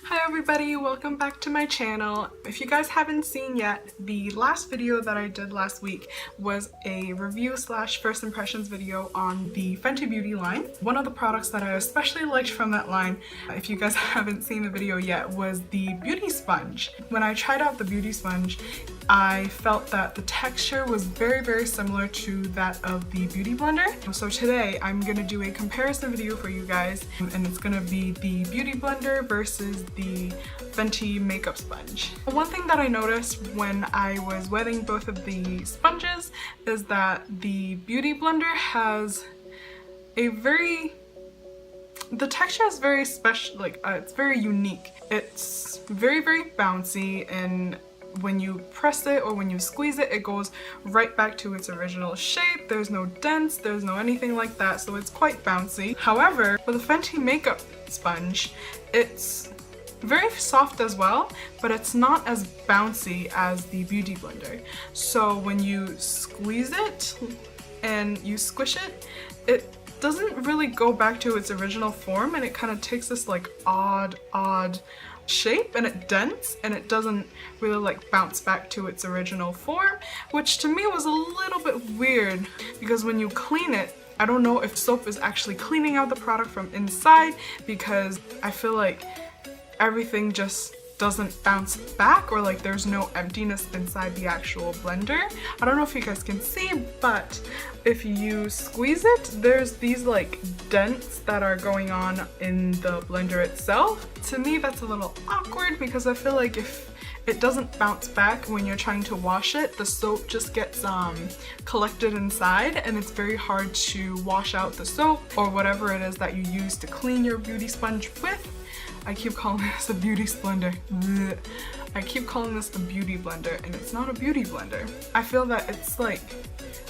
Hi everybody, welcome back to my channel. If you guys haven't seen yet, the last video that I did last week was a review slash first impressions video on the Fenty Beauty line. One of the products that I especially liked from that line, if you guys haven't seen the video yet, was the beauty sponge. When I tried out the beauty sponge, I felt that the texture was very similar to that of the beauty blender. So today I'm gonna do a comparison video for you guys, and it's gonna be the beauty blender versus the Fenty makeup sponge. One thing that I noticed when I was wetting both of the sponges is that the beauty blender has a the texture is very special, it's very unique. It's very bouncy, and when you press it or when you squeeze it, it goes right back to its original shape. There's no dents, there's no anything like that, so it's quite bouncy. However, for the Fenty makeup sponge, it's very soft as well, but it's not as bouncy as the beauty blender. So when you squeeze it and you squish it, it doesn't really go back to its original form, and it kind of takes this like odd shape, and it dents, and it doesn't really like bounce back to its original form, which to me was a little bit weird, because when you clean it, I don't know if soap is actually cleaning out the product from inside, because I feel like everything just doesn't bounce back, or like there's no emptiness inside the actual blender. I don't know if you guys can see, but if you squeeze it, there's these like dents that are going on in the blender itself. To me, that's a little awkward, because I feel like if it doesn't bounce back when you're trying to wash it, the soap just gets collected inside, and it's very hard to wash out the soap or whatever it is that you use to clean your beauty sponge with. I keep calling this a beauty blender. Blech. I keep calling this the beauty blender, and it's not a beauty blender. I feel that it's like,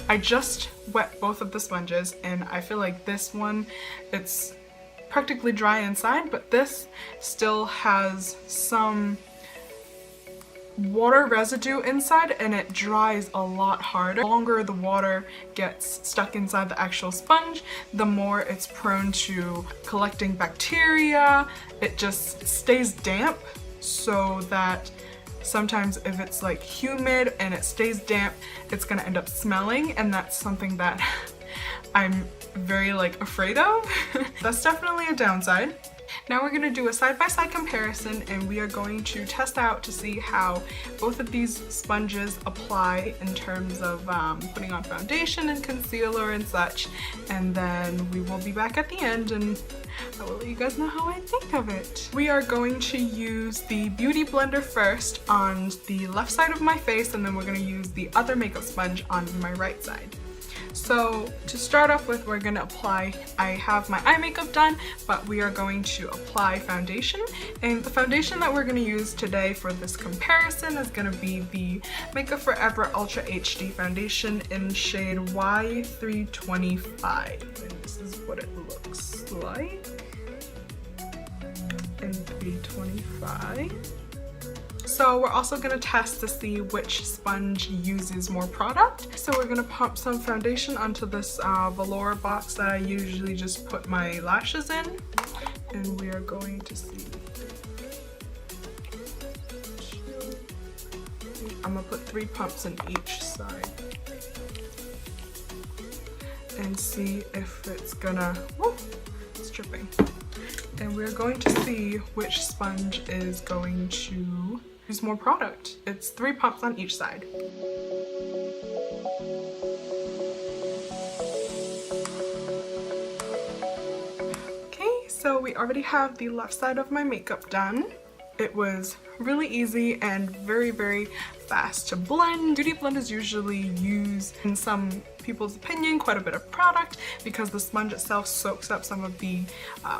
I just wet both of the sponges, and I feel like this one, it's practically dry inside, but this still has some water residue inside, and it dries a lot harder. The longer the water gets stuck inside the actual sponge, the more it's prone to collecting bacteria. It just stays damp, so that sometimes if it's like humid and it stays damp, it's gonna end up smelling, and that's something that I'm very afraid of. That's definitely a downside. Now we're going to do a side-by-side comparison, and we are going to test out to see how both of these sponges apply in terms of putting on foundation and concealer and such, and then we will be back at the end and I will let you guys know how I think of it. We are going to use the beauty blender first on the left side of my face, and then we're going to use the other makeup sponge on my right side. So to start off with, we're going to apply, I have my eye makeup done, but we are going to apply foundation. And the foundation that we're going to use today for this comparison is going to be the Makeup Forever Ultra HD foundation in shade Y325. And this is what it looks like in 325. So we're also going to test to see which sponge uses more product. So we're going to pump some foundation onto this velour box that I usually just put my lashes in. And we are going to see. I'm going to put 3 pumps in each side. And see if it's gonna, whoop, it's dripping. And we're going to see which sponge is going to use more product. It's 3 pumps on each side. Okay, so we already have the left side of my makeup done. It was really easy and very fast to blend. Beauty blenders usually use, in some people's opinion, quite a bit of product because the sponge itself soaks up some of the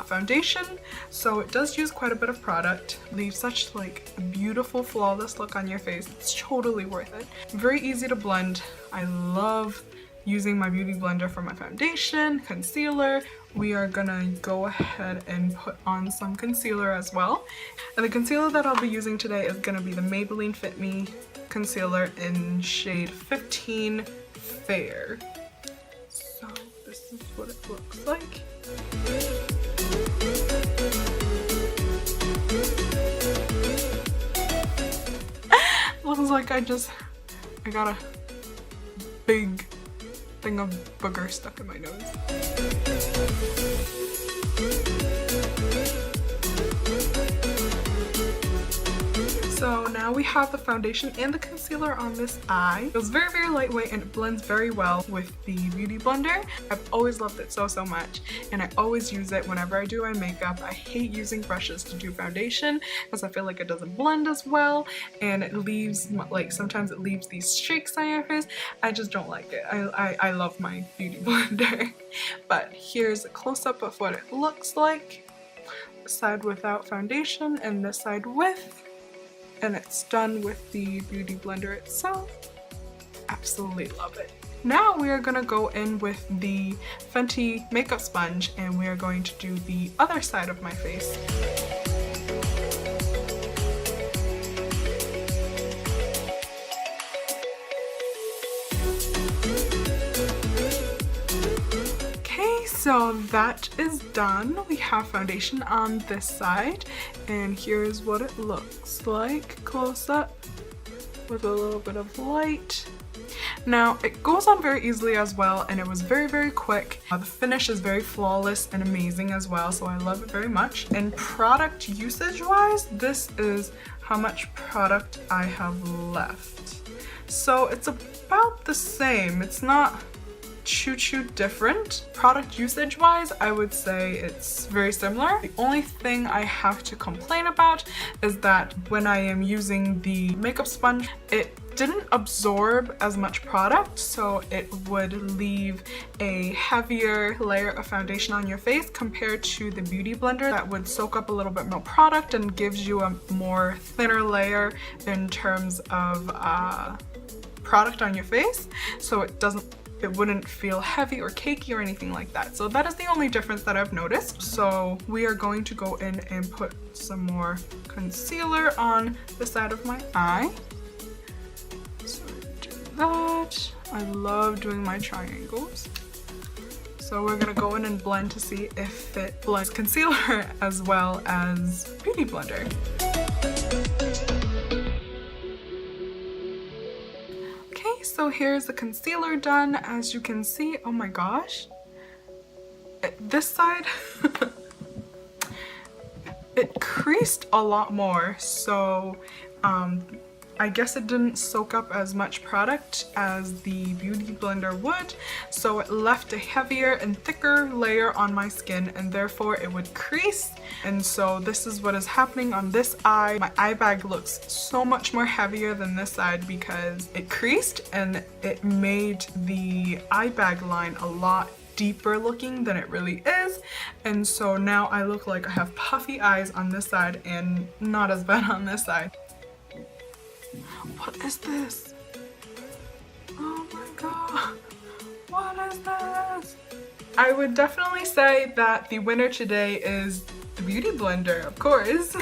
foundation. So it does use quite a bit of product. Leaves such a beautiful flawless look on your face. It's totally worth it. Very easy to blend. I love using my beauty blender for my foundation, concealer. We are gonna go ahead and put on some concealer as well. And the concealer that I'll be using today is gonna be the Maybelline Fit Me concealer in shade 15 Fair. So this is what it looks like. feels like I got a big thing of booger stuck in my nose. So now we have the foundation and the concealer on this eye. It was very, very lightweight and it blends very well with the Beauty Blender. I've always loved it so much, and I always use it whenever I do my makeup. I hate using brushes to do foundation because I feel like it doesn't blend as well, and it leaves, like, sometimes it leaves these streaks on your face. I just don't like it. I love my Beauty Blender. But here's a close-up of what it looks like. This side without foundation and this side with. And it's done with the Beauty Blender itself. Absolutely love it. Now we are gonna go in with the Fenty makeup sponge and we are going to do the other side of my face. So that is done. We have foundation on this side, and here's what it looks like close up with a little bit of light. Now it goes on very easily as well, and it was very, very quick. The finish is very flawless and amazing as well, so I love it very much. And product usage wise, this is how much product I have left. So it's about the same. It's not choo different. Product usage wise, I would say it's very similar. The only thing I have to complain about is that when I am using the makeup sponge, it didn't absorb as much product, so it would leave a heavier layer of foundation on your face compared to the Beauty Blender that would soak up a little bit more product and gives you a more thinner layer in terms of product on your face, so it wouldn't feel heavy or cakey or anything like that. So that is the only difference that I've noticed. So we are going to go in and put some more concealer on the side of my eye. So do that. I love doing my triangles. So we're gonna go in and blend to see if it blends concealer as well as Beauty Blender. So here's the concealer done. As you can see, oh my gosh, this side it creased a lot more, so I guess it didn't soak up as much product as the Beauty Blender would, so it left a heavier and thicker layer on my skin, and therefore it would crease. And so this is what is happening on this eye. My eye bag looks so much more heavier than this side because it creased, and it made the eye bag line a lot deeper looking than it really is. And so now I look like I have puffy eyes on this side and not as bad on this side. What is this? Oh my god, what is this? I would definitely say that the winner today is the Beauty Blender, of course.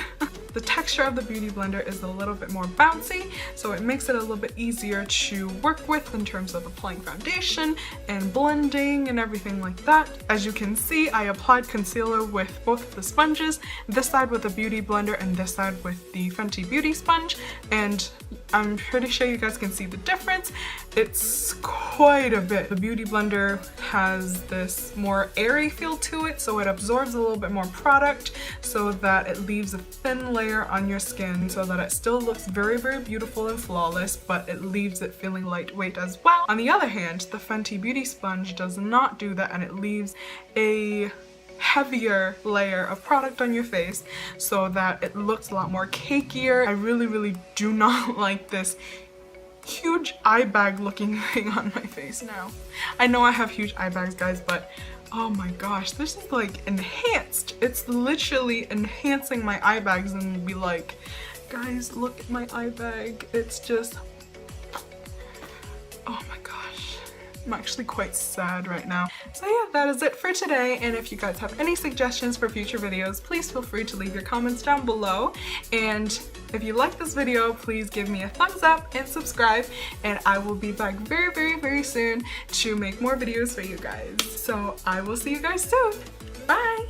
The texture of the Beauty Blender is a little bit more bouncy, so it makes it a little bit easier to work with in terms of applying foundation and blending and everything like that. As you can see, I applied concealer with both of the sponges, this side with the Beauty Blender and this side with the Fenty Beauty sponge, and I'm pretty sure you guys can see the difference. It's quite a bit. The Beauty Blender has this more airy feel to it, so it absorbs a little bit more product so that it leaves a thin layer on your skin so that it still looks very, very beautiful and flawless, but it leaves it feeling lightweight as well. On the other hand, the Fenty Beauty sponge does not do that, and it leaves a heavier layer of product on your face so that it looks a lot more cakier. I really, really do not like this huge eye bag looking thing on my face now. I know I have huge eye bags, guys, but oh my gosh, this is like enhanced. It's literally enhancing my eye bags, and be like, guys, look at my eye bag. It's just, oh my gosh. I'm actually quite sad right now. So yeah, that is it for today, and if you guys have any suggestions for future videos, please feel free to leave your comments down below. And if you like this video, please give me a thumbs up and subscribe, and I will be back very, very, very soon to make more videos for you guys. So I will see you guys soon. Bye!